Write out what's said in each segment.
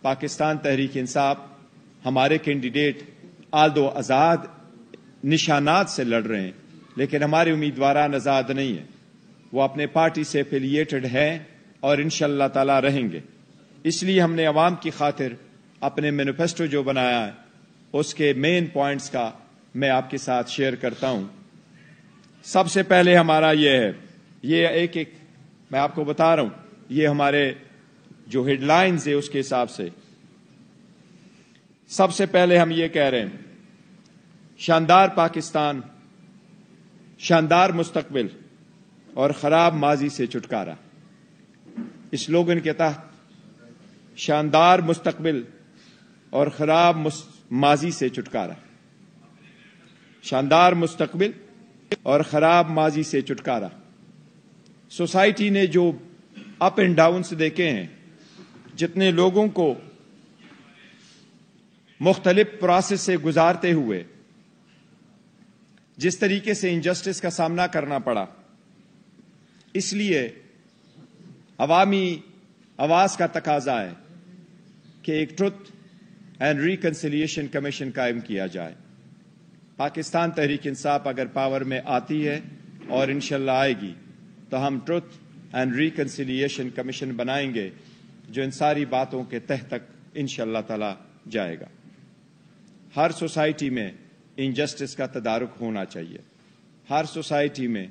پاکستان تحریک انصاف ہمارے کینڈیڈیٹ آلدو آزاد نشانات سے لڑ رہے ہیں، لیکن ہمارے امیدواران آزاد نہیں ہیں، وہ اپنے پارٹی سے ایفیلیٹڈ ہیں اور انشاءاللہ تعالی رہیں گے۔ اس لیے ہم نے عوام کی خاطر اپنے مینیفیسٹو جو بنایا ہے اس کے مین پوائنٹس کا میں آپ کے ساتھ شیئر کرتا ہوں۔ سب سے پہلے ہمارا یہ ہے، یہ ایک میں آپ کو بتا رہا ہوں، یہ ہمارے جو ہیڈ لائنز ہے اس کے حساب سے سب سے پہلے ہم یہ کہہ رہے ہیں، شاندار پاکستان، شاندار مستقبل اور خراب ماضی سے چھٹکارا۔ اس سلوگن کے تحت شاندار مستقبل اور خراب ماضی سے چھٹکارا، شاندار مستقبل اور خراب ماضی سے چھٹکارا۔ سوسائٹی نے جو اپ اینڈ ڈاؤنس دیکھے ہیں، جتنے لوگوں کو مختلف پروسیس سے گزارتے ہوئے جس طریقے سے انجسٹس کا سامنا کرنا پڑا، اس لیے عوامی آواز کا تقاضا ہے کہ ایک ٹروتھ اینڈ ریکنسیلیشن کمیشن قائم کیا جائے۔ پاکستان تحریک انصاف اگر پاور میں آتی ہے اور انشاءاللہ آئے گی تو ہم ٹروتھ اینڈ ریکنسیلیشن کمیشن بنائیں گے جو ان ساری باتوں کے تہ تک انشاءاللہ تعالی جائے گا۔ ہر سوسائٹی میں انجسٹس کا تدارک ہونا چاہیے، ہر سوسائٹی میں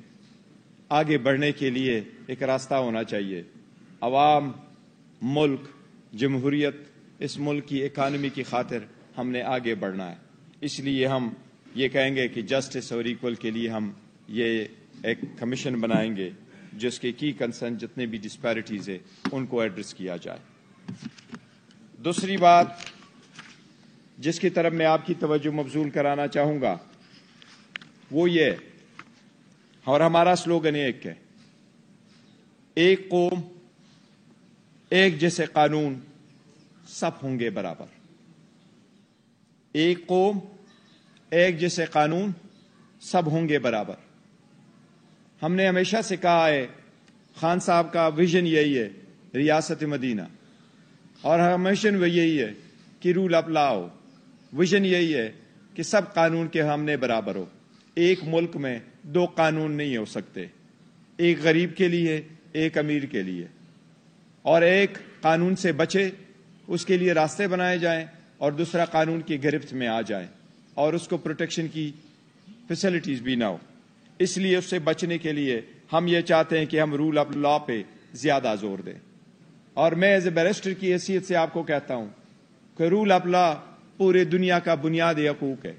آگے بڑھنے کے لیے ایک راستہ ہونا چاہیے۔ عوام، ملک، جمہوریت، اس ملک کی اکانومی کی خاطر ہم نے آگے بڑھنا ہے۔ اس لیے ہم یہ کہیں گے کہ جسٹس اور ایکول کے لیے ہم یہ ایک کمیشن بنائیں گے جس کے کی کنسرن جتنے بھی ڈسپیرٹیز ہیں ان کو ایڈریس کیا جائے۔ دوسری بات جس کی طرف میں آپ کی توجہ مبذول کرانا چاہوں گا وہ یہ، اور ہمارا سلوگن ایک ہے، ایک قوم، ایک جیسے قانون، سب ہوں گے برابر۔ ایک قوم، ایک جیسے قانون، سب ہوں گے برابر۔ ہم نے ہمیشہ سے کہا ہے، خان صاحب کا ویژن یہی ہے ریاست مدینہ، اور ہمیشہ یہی ہے کہ رول آف لا ہو۔ ویژن یہی ہے کہ سب قانون کے ہم برابر ہو۔ ایک ملک میں دو قانون نہیں ہو سکتے، ایک غریب کے لیے، ایک امیر کے لیے، اور ایک قانون سے بچے اس کے لیے راستے بنائے جائیں اور دوسرا قانون کی گرفت میں آ جائے اور اس کو پروٹیکشن کی فیسلٹیز بھی نہ ہو۔ اس لیے اس سے بچنے کے لیے ہم یہ چاہتے ہیں کہ ہم رول آف لا پہ زیادہ زور دیں۔ اور میں ایز اے بیرسٹر کی حیثیت سے آپ کو کہتا ہوں کہ رول آف لا پورے دنیا کا بنیادی حقوق ہے۔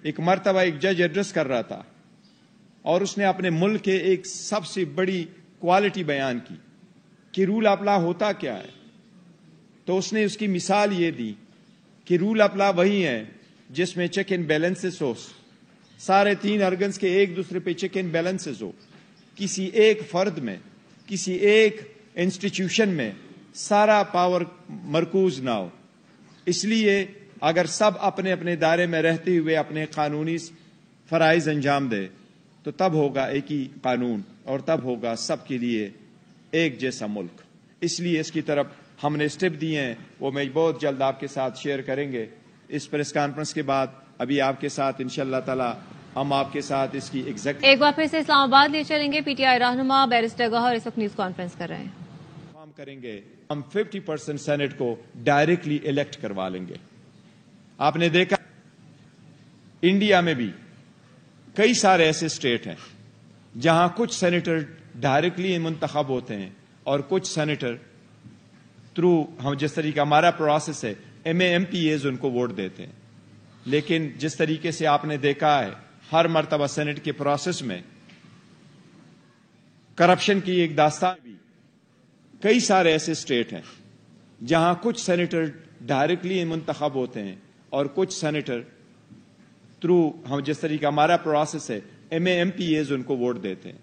ایک مرتبہ ایک جج ایڈریس کر رہا تھا اور اس نے اپنے ملک کے ایک سب سے بڑی کوالٹی بیان کی کہ رول آف لا ہوتا کیا ہے، تو اس نے اس کی مثال یہ دی کہ رول آف لا وہی ہے جس میں چیک اینڈ بیلنسز ہو، سارے تین ارگنز کے ایک دوسرے پہ چیک اینڈ بیلنسز ہو، کسی ایک فرد میں، کسی ایک انسٹیٹیوشن میں سارا پاور مرکوز نہ ہو۔ اس لیے اگر سب اپنے اپنے دائرے میں رہتے ہوئے اپنے قانونی فرائض انجام دے تو تب ہوگا ایک ہی قانون اور تب ہوگا سب کے لیے ایک جیسا ملک۔ اس لیے اس کی طرف ہم نے اسٹیپ دیے ہیں، وہ میں بہت جلد آپ کے ساتھ شیئر کریں گے۔ اس پریس کانفرنس کے بعد ابھی آپ کے ساتھ انشاءاللہ تعالی ہم آپ کے ساتھ اس کی ایک بار پھر سے اسلام آباد لے چلیں گے۔ پی ٹی آئی رہنما بیرسٹر گوہر اس وقت نیوز کانفرنس کر رہے ہیں۔ کام کریں گے، ہم 50% سینٹ کو ڈائریکٹلی الیکٹ کروا لیں گے۔ آپ نے دیکھا انڈیا میں بھی کئی سارے ایسے اسٹیٹ ہیں جہاں کچھ سینیٹر ڈائریکٹلی منتخب ہوتے ہیں اور کچھ سینیٹر تھرو ہم جس طریقہ ہمارا پروسیس ہے ایم پی ایز ان کو ووٹ دیتے ہیں۔ لیکن جس طریقے سے آپ نے دیکھا ہے ہر مرتبہ سینٹ کے پروسیس میں کرپشن کی ایک داستان بھی، کئی سارے ایسے اسٹیٹ ہیں جہاں کچھ سینیٹر ڈائریکٹلی منتخب ہوتے ہیں اور کچھ سینیٹر تھرو ہم جس طریقہ ہمارا پروسیس ہے ایم پی ایز ان کو ووٹ دیتے ہیں۔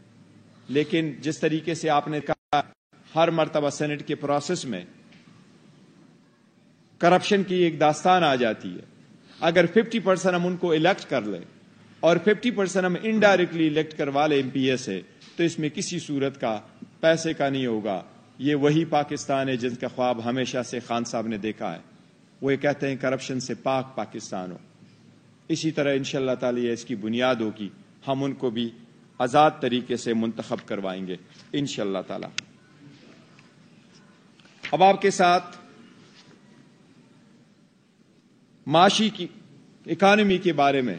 لیکن جس طریقے سے آپ نے کہا ہر مرتبہ سینٹ کے پروسیس میں کرپشن کی ایک داستان آ جاتی ہے۔ اگر 50% ہم ان کو الیکٹ کر لیں اور 50% ہم انڈائریکٹلی الیکٹ کروا لیں ایم پی اے سے، تو اس میں کسی صورت کا پیسے کا نہیں ہوگا یہ وہی پاکستان ہے جن کا خواب ہمیشہ سے خان صاحب نے دیکھا ہے. وہ یہ کہتے ہیں کرپشن سے پاک پاکستان ہو. اسی طرح انشاءاللہ تعالی اس کی بنیاد ہوگی. ہم ان کو بھی آزاد طریقے سے منتخب کروائیں گے انشاءاللہ تعالی. اب آپ کے ساتھ معاشی کی اکانومی کے بارے میں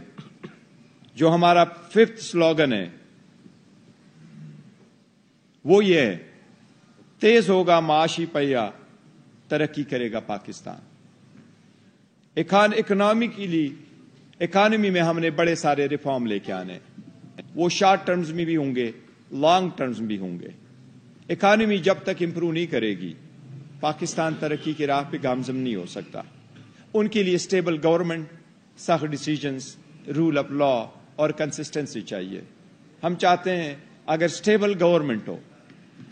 جو ہمارا 5th سلوگن ہے وہ یہ ہے، تیز ہوگا معاشی پہیہ، ترقی کرے گا پاکستان. اکانومی میں ہم نے بڑے سارے ریفارم لے کے آنے، وہ شارٹ ٹرمز میں بھی ہوں گے، لانگ ٹرمز بھی ہوں گے. اکانومی جب تک امپروو نہیں کرے گی پاکستان ترقی کی راہ پہ گامزن نہیں ہو سکتا. ان کے لیے اسٹیبل گورنمنٹ، سخت ڈیسیجنز، رول آف لا اور کنسسٹنسی چاہیے. ہم چاہتے ہیں اگر اسٹیبل گورنمنٹ ہو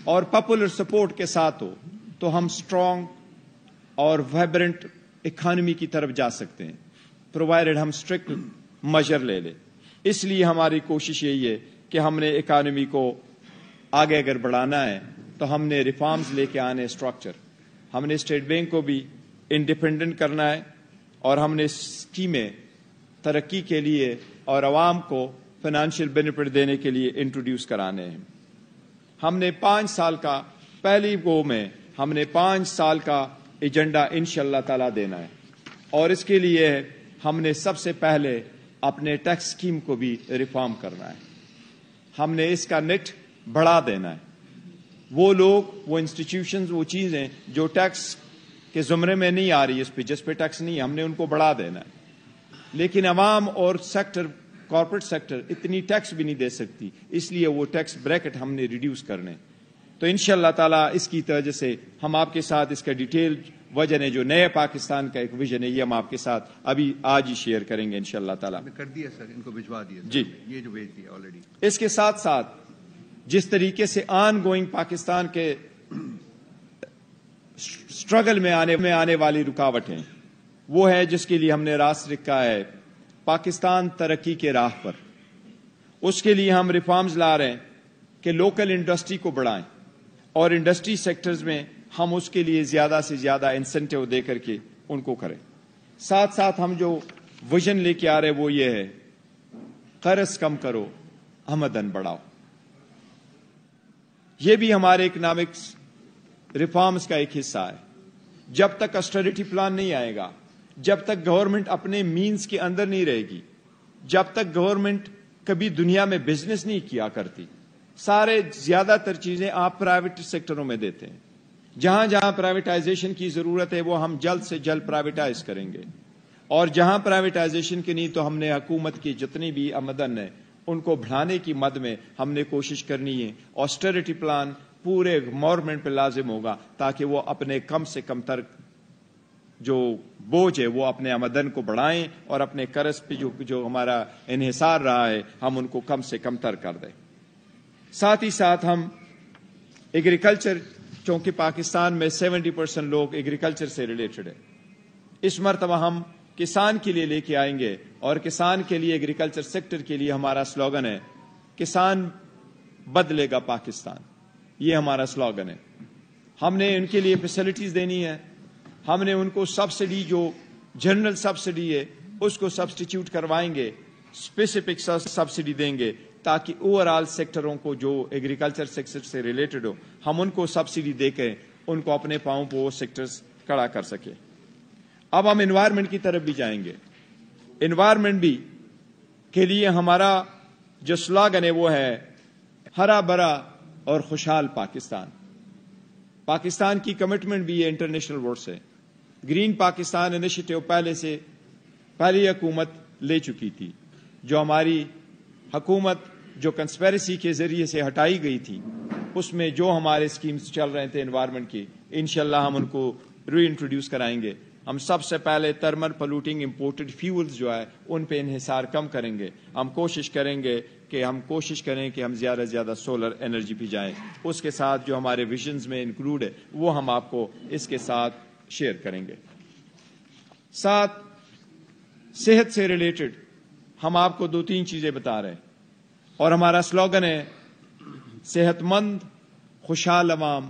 اور پاپولر سپورٹ کے ساتھ ہو تو ہم اسٹرانگ اور وائبرنٹ اکانومی کی طرف جا سکتے ہیں، پرووائڈڈ ہم اسٹرکٹ میجر لے لیں. اس لیے ہماری کوشش یہی ہے کہ ہم نے اکانومی کو آگے اگر بڑھانا ہے تو ہم نے ریفارمز لے کے آنے. اسٹرکچر ہم نے اسٹیٹ بینک کو بھی انڈیپینڈنٹ کرنا ہے اور ہم نے اسکیمیں ترقی کے لیے اور عوام کو فائنینشیل بینیفٹ دینے کے لیے انٹروڈیوس کرانے ہیں. ہم نے 5 سال کا پہلی گو میں ہم نے 5 سال کا ایجنڈا انشاءاللہ تعالی دینا ہے اور اس کے لیے ہم نے سب سے پہلے اپنے ٹیکس اسکیم کو بھی ریفارم کرنا ہے. ہم نے اس کا نیٹ بڑھا دینا ہے. وہ لوگ، وہ انسٹیٹیوشنز، وہ چیزیں جو ٹیکس کے زمرے میں نہیں آ رہی، اس پہ جس پہ ٹیکس نہیں ہے، ہم نے ان کو بڑھا دینا ہے. لیکن عوام اور سیکٹر، کارپوریٹ سیکٹر اتنی ٹیکس بھی نہیں دے سکتی، اس لیے وہ ٹیکس بریکٹ ہم نے ریڈیوس کرنے. تو انشاءاللہ تعالیٰ اس کی وجہ سے ہم آپ کے ساتھ اس کا ڈیٹیل وجہ ہے جو نئے پاکستان کا ایک ویژن ہے، یہ ہم آپ کے ساتھ ابھی آج ہی شیئر کریں گے انشاءاللہ تعالیٰ. کر دیا سر، ان کو بھجوا دیا جی، یہ جو بھیج دیا آلریڈی. اس کے ساتھ ساتھ جس طریقے سے آن گوئنگ پاکستان کے اسٹرگل میں آنے والی رکاوٹیں، وہ ہے جس کے لیے ہم نے راست رکھا ہے پاکستان ترقی کے راہ پر. اس کے لیے ہم ریفارمز لا رہے ہیں کہ لوکل انڈسٹری کو بڑھائیں اور انڈسٹری سیکٹرز میں ہم اس کے لیے زیادہ سے زیادہ انسینٹیو دے کر کے ان کو کریں. ساتھ ساتھ ہم جو ویژن لے کے آ رہے وہ یہ ہے، قرض کم کرو، آمدن بڑھاؤ. یہ بھی ہمارے اکنامکس ریفارمز کا ایک حصہ ہے. جب تک آسٹریٹی پلان نہیں آئے گا، جب تک گورنمنٹ اپنے مینز کے اندر نہیں رہے گی، جب تک گورنمنٹ کبھی دنیا میں بزنس نہیں کیا کرتی، سارے زیادہ تر چیزیں آپ پرائیویٹ سیکٹروں میں دیتے ہیں. جہاں جہاں پرائیویٹائزیشن کی ضرورت ہے وہ ہم جلد سے جلد پرائیویٹائز کریں گے، اور جہاں پرائیویٹائزیشن کی نہیں تو ہم نے حکومت کی جتنی بھی آمدن ہے ان کو بڑھانے کی مد میں ہم نے کوشش کرنی ہے. آسٹریٹی پلان پورے گورنمنٹ پہ لازم ہوگا تاکہ وہ اپنے کم سے کم تر جو بوجھ ہے وہ اپنے آمدن کو بڑھائیں اور اپنے قرض پہ جو ہمارا انحصار رہا ہے ہم ان کو کم سے کم تر کر دیں. ساتھ ہی ساتھ ہم ایگریکلچر، چونکہ پاکستان میں 70% لوگ ایگریکلچر سے ریلیٹڈ ہے، اس مرتبہ ہم کسان کے لیے لے کے آئیں گے اور کسان کے لیے ایگریکلچر سیکٹر کے لیے ہمارا سلوگن ہے کسان بدلے گا پاکستان. یہ ہمارا سلوگن ہے. ہم نے ان کے لیے فیسلٹیز دینی ہے. ہم نے ان کو سبسڈی، جو جنرل سبسڈی ہے اس کو سبسٹیچیوٹ کروائیں گے، اسپیسیفک سبسڈی دیں گے تاکہ اوور آل سیکٹروں کو جو ایگریکلچر سیکٹر سے ریلیٹڈ ہو ہم ان کو سبسڈی دے کے ان کو اپنے پاؤں پہ وہ سیکٹرز کھڑا کر سکے. اب ہم انوائرمنٹ کی طرف بھی جائیں گے. انوائرمنٹ بھی کے لیے ہمارا جو سلوگن ہے وہ ہے ہرا بھرا اور خوشحال پاکستان. پاکستان کی کمٹمنٹ بھی ہے انٹرنیشنل ورڈ سے. گرین پاکستان انیشیٹو پہلی حکومت لے چکی تھی. جو ہماری حکومت جو کنسپیرسی کے ذریعے سے ہٹائی گئی تھی اس میں جو ہمارے اسکیمز چل رہے تھے انوائرمنٹ کی، انشاءاللہ ہم ان کو ری انٹروڈیوس کرائیں گے. ہم سب سے پہلے تھرمل پولوٹنگ امپورٹڈ فیولز جو ہے ان پہ انحصار کم کریں گے. ہم کوشش کریں کہ ہم زیادہ سے زیادہ سولر انرجی پہ جائیں. اس کے ساتھ جو ہمارے ویژنز میں انکلوڈ ہے وہ ہم آپ کو اس کے ساتھ شیئر کریں گے. ساتھ صحت سے ریلیٹڈ ہم آپ کو 2-3 چیزیں بتا رہے ہیں اور ہمارا سلوگن ہے صحت مند خوشحال عوام